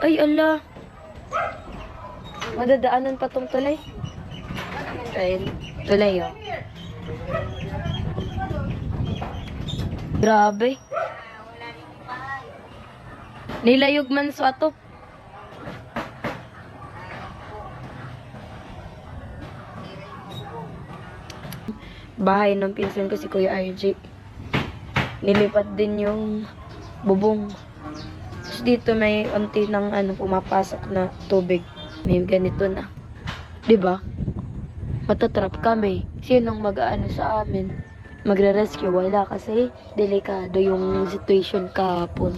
Ay, ala. Madadaanan pa tong tulay. Ayun, tulay oh. Grabe. Nilayog man sa atop. Bahay ng pinsan ko si Kuya RJ. Nilipat din yung bubong. Tapos dito may unti ng pumapasok na tubig. May ganito na. 'Di ba? Matatrap kami. Sinong mag-aano sa amin? Magre-rescue? Wala kasi delikado yung situation kahapon.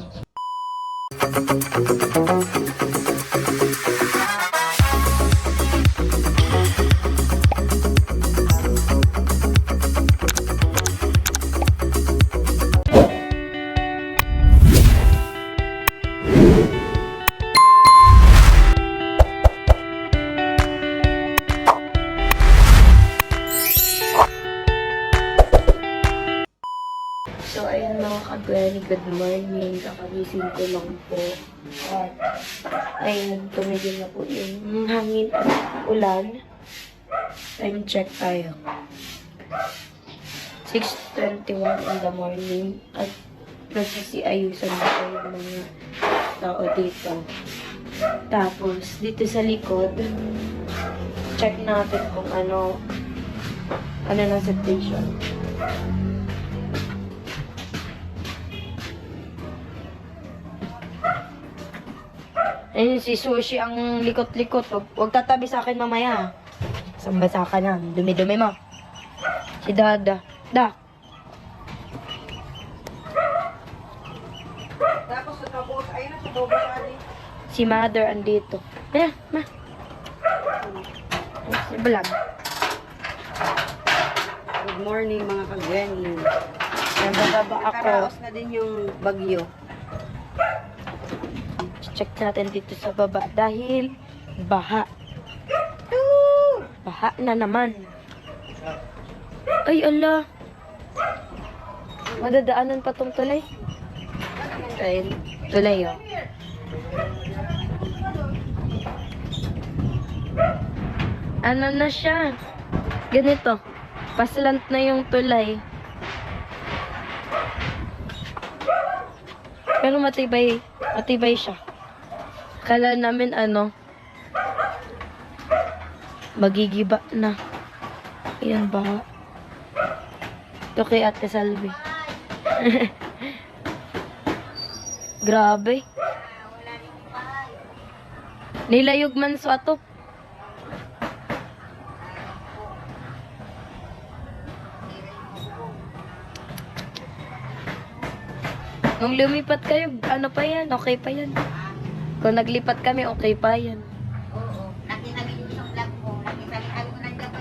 So, ayun mga kagani, good morning. Kakagising ko lang po. At, ayun, tumigil na po yung hangin at ulan. Time check tayo. 6:21 in the morning. At, nagsisiayusan na po yung mga tao dito. Tapos, dito sa likod, check natin kung ano na situation. Ayun, si Sushi ang likot-likot. Huwag tatabi sa akin mamaya. Sambasa ka na. Dumi-dumi mo. Si Dada. Da. Tapos nakabos, ayun na sa bobo sa atin. Si Mother andito. Ayan, ma. Si Vlog. Good morning mga kagani. Nabababa ako. Nakaraos na din yung bagyo. Check natin dito sa baba. Dahil baha. Baha na naman. Ay, ala. Madadaanan pa tong tulay. Ayun, tulay oh. Ano na siya? Ganito. Paslant na yung tulay. Pero matibay siya. Kala namin magigiba na. Ayan ba? Ito kay Ate Salvi. Grabe. Nilayog man sa atop. Nung lumipat kayo, ano pa yan? Okay pa yan. Kung naglipat kami, okay pa yan. Oo. Nakita niyo yung vlog ko. Nakita niyo ko nandiyan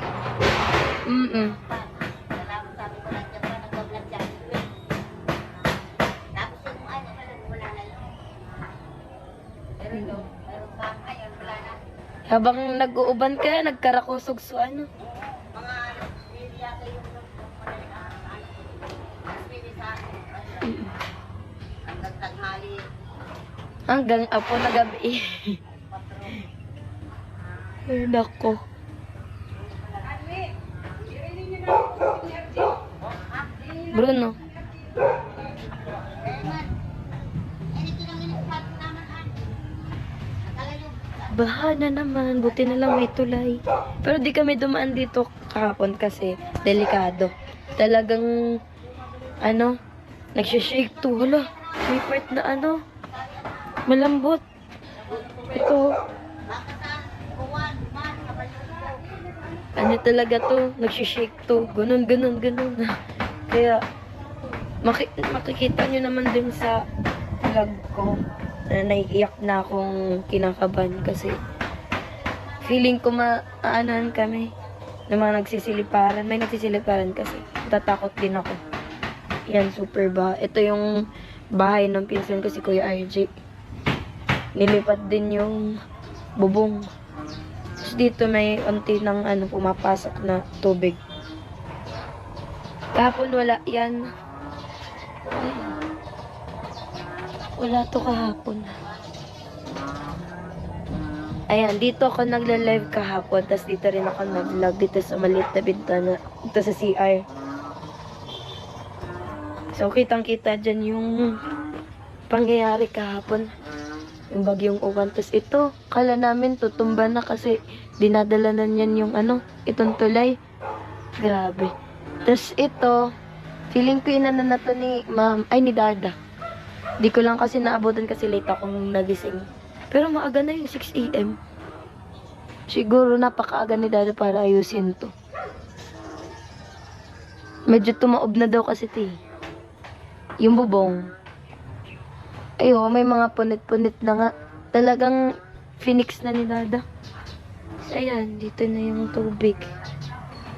pa. Salamat sabi ko nandiyan pa. Nag-vlog dyan. Tapos yung wala na yun. Meron pa. Ayun, wala na. Habang nag-uuban ka, nagkarakusog so ano. Mga yata yung hanggang tanghali. Hanggang apo na gabi. Ay, nako. Bruno. Baha na naman. Buti na lang may tulay. Pero di kami dumaan dito kahapon kasi delikado. Talagang nagsishake to. Hala, may part na malambot. Ito. Talaga to. Nagsishake to. Ganun. Kaya, makikita nyo naman din sa vlog ko na naiiyak na akong kinakabahan kasi feeling ko maaanan kami ng mga nagsisiliparan. May nagsisiliparan kasi. Tatakot din ako. Yan, super ba. Ito yung bahay ng pinsan ko si Kuya RJ. Nilipat din yung bubong. Tapos dito may unti ng pumapasok na tubig. Kahapon wala yan. Wala to kahapon. Ayan, dito ako nagla-live kahapon, tapos dito rin ako nag-vlog dito sa maliit na bintana, dito sa CR. So, kitang-kita dyan yung pangyayari kahapon. Yung bagyong uwan. Tapos ito, kala namin tutumba na kasi dinadala na niyan yung itong tulay. Grabe. Tapos ito, feeling ko inana na to ni ni Dada. Di ko lang kasi naabutan kasi late akong nagising. Pero maaga na yung 6 AM. Siguro napakaaga ni Dada para ayusin to. Medyo tumaob na daw kasi ito eh. Yung bubong. Ayo, may mga punit-punit na nga. Talagang phoenix na ni Dada. Ayan, dito na yung tubig.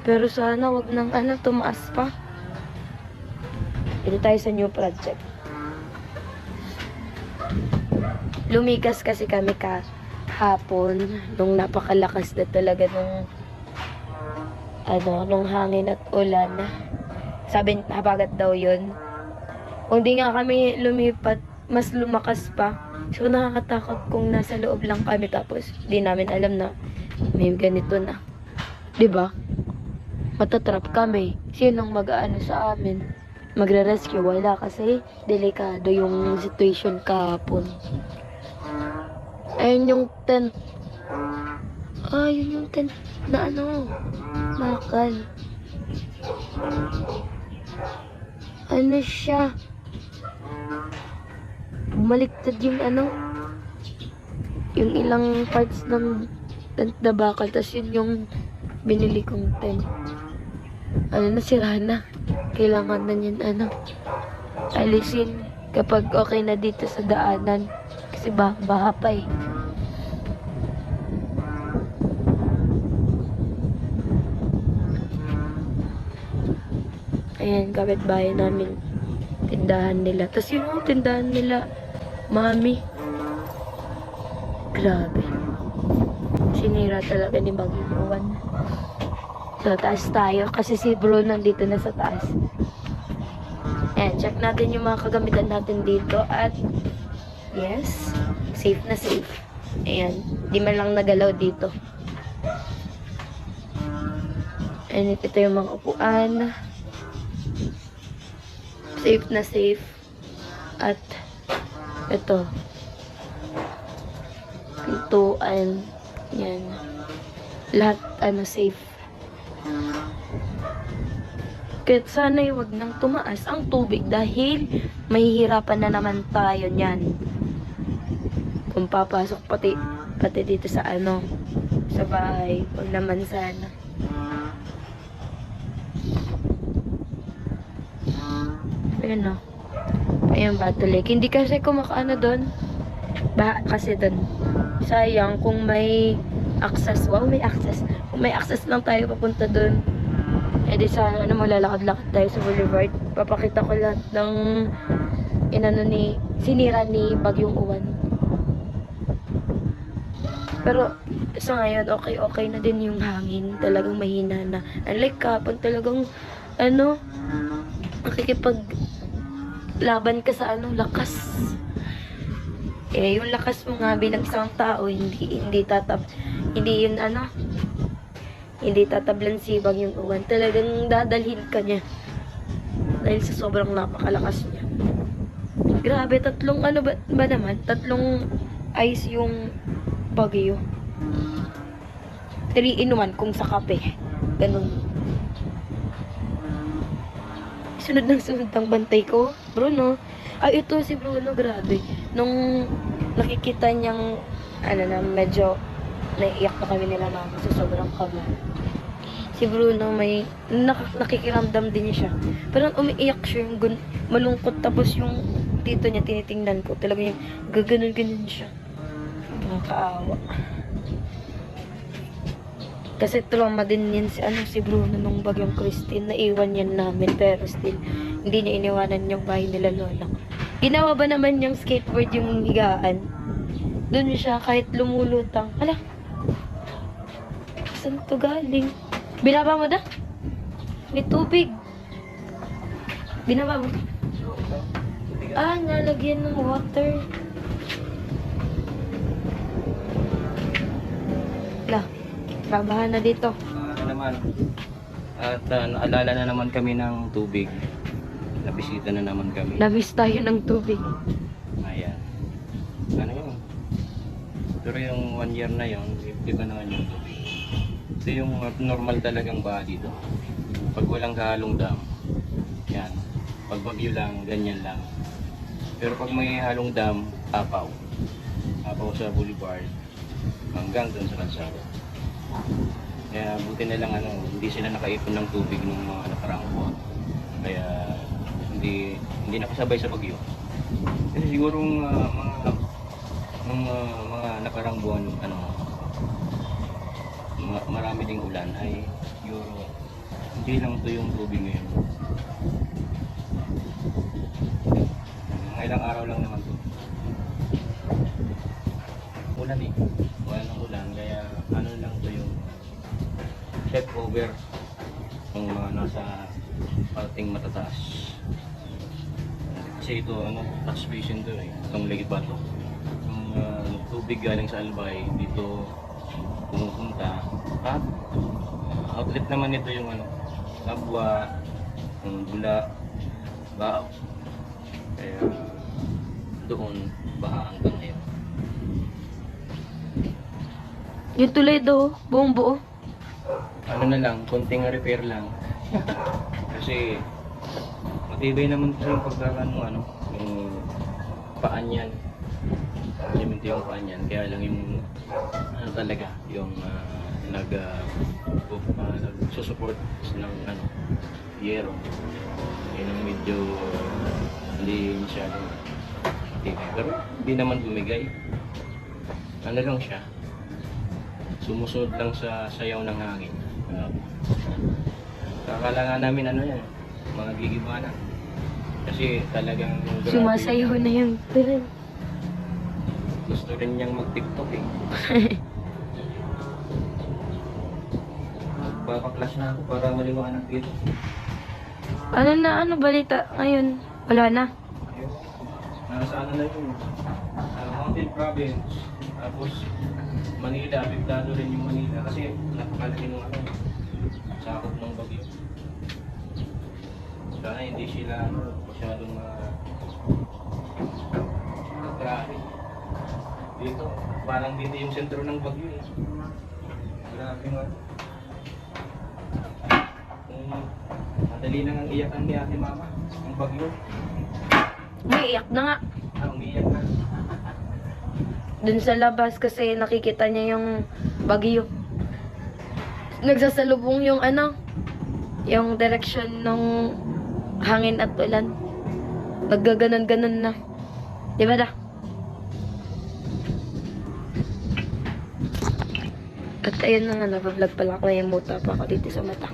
Pero sana wag nang tumaas pa. Dito tayo sa new project. Lumigas kasi kami kahapon nung napakalakas na talaga nung hangin at ulan. Sabi, habagat daw yun. Kung di nga kami lumipat, mas lumakas pa. So, nakakatakot kung nasa loob lang kami tapos di namin alam na may ganito na. 'Di ba? Matatrap kami. Sinong mag-aano sa amin? Magre-rescue? Wala kasi delikado yung situation kahapon. Ayun yung tent. Yun yung tent na bakal. Ano siya? Bumaliktad yung yung ilang parts ng tent na bakal. Tapos yun yung binili kong tent. Nasira na. Kailangan na yun, alisin kapag okay na dito sa daanan. Kasi baha pa eh. Ayan, kapitbahay namin. Tindahan nila. Tapos yun yung tindahan nila. Mami. Grabe. Sinira talaga ni Bagong Uwan. So, taas tayo. Kasi si bro nandito na sa taas. Ayan, check natin yung mga kagamitan natin dito. At, yes, safe na safe. Ayan, di man lang nagalaw dito. Ayan, ito yung mga upuan. Safe na safe. At, ito. Pintuan. Yan. Lahat, safe. Kaya sana'y wag nang tumaas ang tubig dahil mahihirapan na naman tayo niyan. Kung papasok pati dito sa sa bahay. Wag naman sana. Ayan o. Ayan, Battle Lake. Hindi kasi kumakaano doon. Kasi doon. Sayang kung may access. Wow, may access. Kung may access lang tayo papunta doon. Eh di sana malalakad-lakad tayo sa boulevard. Papakita ko lahat ng sinira ni Bagyong Uwan. Pero sa ngayon, okay na din yung hangin. Talagang mahina na. Unlike kapag talagang makikipaglaban ka sa lakas. Yung lakas mo nga bilang isang tao, hindi tatablan si Bagyong Uwan. Talagang dadalhin ka niya. Dahil sa sobrang napakalakas niya. Grabe, tatlong ba naman? Tatlong ice yung bagyo. 3 in 1 kung sa kape. Ganun. Sunod ang bantay ko. Bruno. Ito si Bruno, grabe. Nung nakikita niyang, medyo naiiyak na kami nila mama sa sobrang kaba. Si Bruno may nakikiramdam din siya. Parang umiiyak siya yung malungkot tapos yung tito niya tinitingnan ko. Talaga yung gaganon-ganon siya. Nakakaawa. Kasi trauma din yan si Bruno nung Bagyong Christine. Naiwan yan namin pero still hindi niya iniwanan yung bahay nila lola. Ginawa ba naman yung skateboard yung higaan? Doon siya kahit lumulutang. Hala, saan to galing? Binaba mo da? May tubig. Binaba mo? Nalagyan ng water. La, babahan na dito. Ano naman, at naalala na naman kami ng tubig. Nabisita na naman kami. Namiss tayo ng tubig. Ayan. Ano yun? Pero yung 1 year na yun, iba naman yung tubig. Ito yung normal talagang baha dito. Pag walang halong dam, yan. Pag bagyo lang, ganyan lang. Pero pag may halong dam, apaw. Apaw sa boulevard, hanggang doon sa kalsada. Kaya buti na lang hindi sila nakaipon ng tubig ng mga nakaraang buwan. Kaya hindi nakasabay sa bagyo. Kasi siguro mga nakaraang buwan, marami ding ulan ay siguro hindi lang ito yung tubig ngayon. Mga ilang araw lang naman to. Ulan eh. Wala ng ulan, kaya lang to yung check over ng mga nasa parting matataas. Kasi ito, touch basin to eh. Itong Lake Bato. Yung tubig galing sa Albay, dito pumupunta. At outlet naman ito yung Labwa, yung Bula, Bao. Kaya doon, baha hanggang ngayon. Yung tulay daw, buong buo. Ano na lang, konting repair lang. Kasi matibay naman kasi yung pagkakano, yung paan yan. Siminto yung paan yan. Kaya lang yung talaga, yung nagsusupport ng yero. Yun ang medyo hindi masyadong matibay. Pero hindi naman bumigay. Ano lang siya, sumusunod lang sa sayaw ng hangin. Kakala nga namin yan, mga gigiba na. Kasi talagang grabe. Sumasayaw na yung tulay. Gusto rin niyang mag-TikTok eh. Magpapaklas na ako para maliwanag dito. Ano balita ngayon? Wala na. Ayun. Nasa na yun. Mountain Province. Tapos Manila, apektado rin yung Manila kasi napakalaki ng sakop ng bagyo. Sana hindi sila masyadong grabe. Dito, parang dito yung sentro ng bagyo eh. Grabe nga. Madali nang ang iyakan ni Ate Mama, ang bagyo. May iyak na nga. Umiiyak na. Dun sa labas kasi nakikita niya yung bagyo. Nagsasalubong yung yung direction ng hangin at ulan. Naggaganon-ganon na. Di ba da? At ayun na nga, nag-vlog pala ako, yung muta pa ako dito sa mata.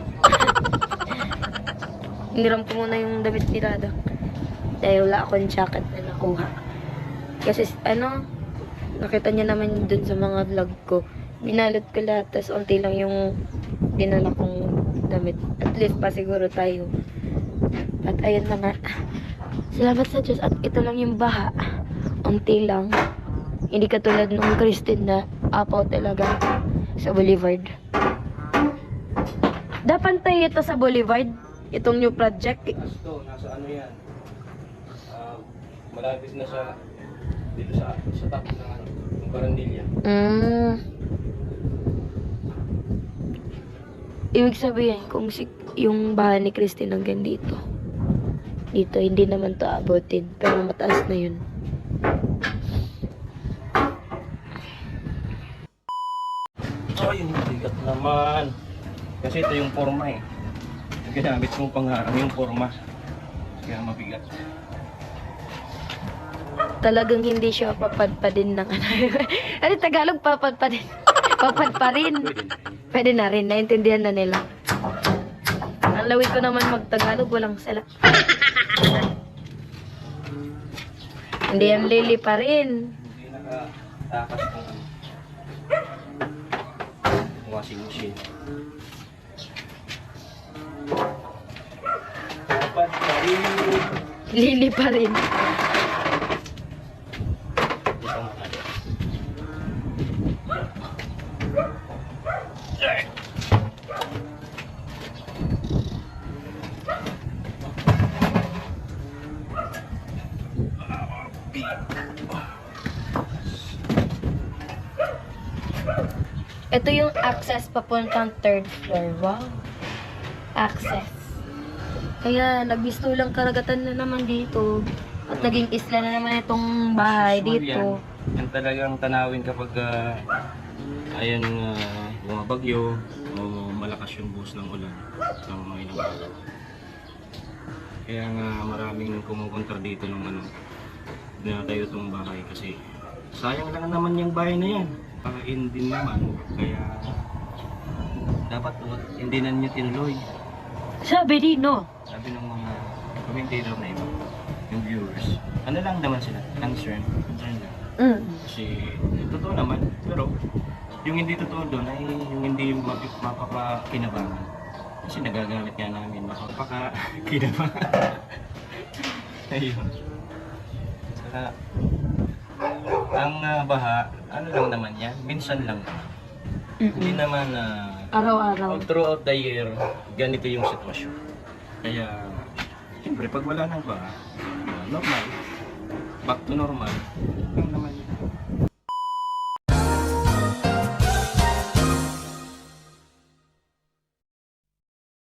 Hiniram ko muna yung damit ni Dada. Dahil wala akong jacket na nakuha. Kasi nakita niya naman dun sa mga vlog ko. Binalot ko lahat, tas unti lang yung dinala kong damit. At least pa siguro tayo. At ayun na nga. Salamat sa Diyos. At ito lang yung baha. Unti lang. Hindi katulad nung Christine na apaw talaga sa Boulevard. Dapat tayo ito sa Boulevard. Itong new project. Ito, nasa yan. Malapit na dito sa top ng Barandilla. Ibig sabihin, kung yung bahay ni Christine hanggang dito, hindi naman to abutin. Pero mataas na yun. Ay, bigat naman. Kasi ito yung forma eh. Ginamit mong pangarang yung forma. Kaya mabigat. Talagang hindi siya papadpadin ng ano Tagalog, papadpadin. Papadparin. Pwede na rin, naintindihan na nila. Ang lawig ko naman mag-Tagalog, walang sala. Hindi yan lili pa rin. Hindi nakatakas ng washing machine. Dapat Lili pa rin. Ito yung access papuntang third floor. Wow. Access. Kaya nagbistulang karagatan na naman dito. At naging isla na naman itong bahay Usual dito. Yan talagang tanawin kapag ayan bumabagyo o malakas yung buhos ng ulan ng mga ilang araw. Kaya nga maraming kumukontra dito nung na tayo itong bahay kasi sayang lang naman yung bahay na yan. Pakain din naman. Kaya dapat hindi na niya tinuloy. Sabi din, no? Sabi ng mga commentator na iba, yung viewers, ano lang naman sila, concern lang. Kasi totoo naman, pero yung hindi totoo doon ay yung hindi mapapakinabangan. Kasi nagagamit nga namin mapapakinabangan. Ayun. Saka, ang baha, ano lang naman yan, minsan lang. Hindi naman Araw-araw. throughout the year, ganito yung sitwasyon. Kaya, siyempre, pag wala nang baha, normal, back to normal, lang naman yun.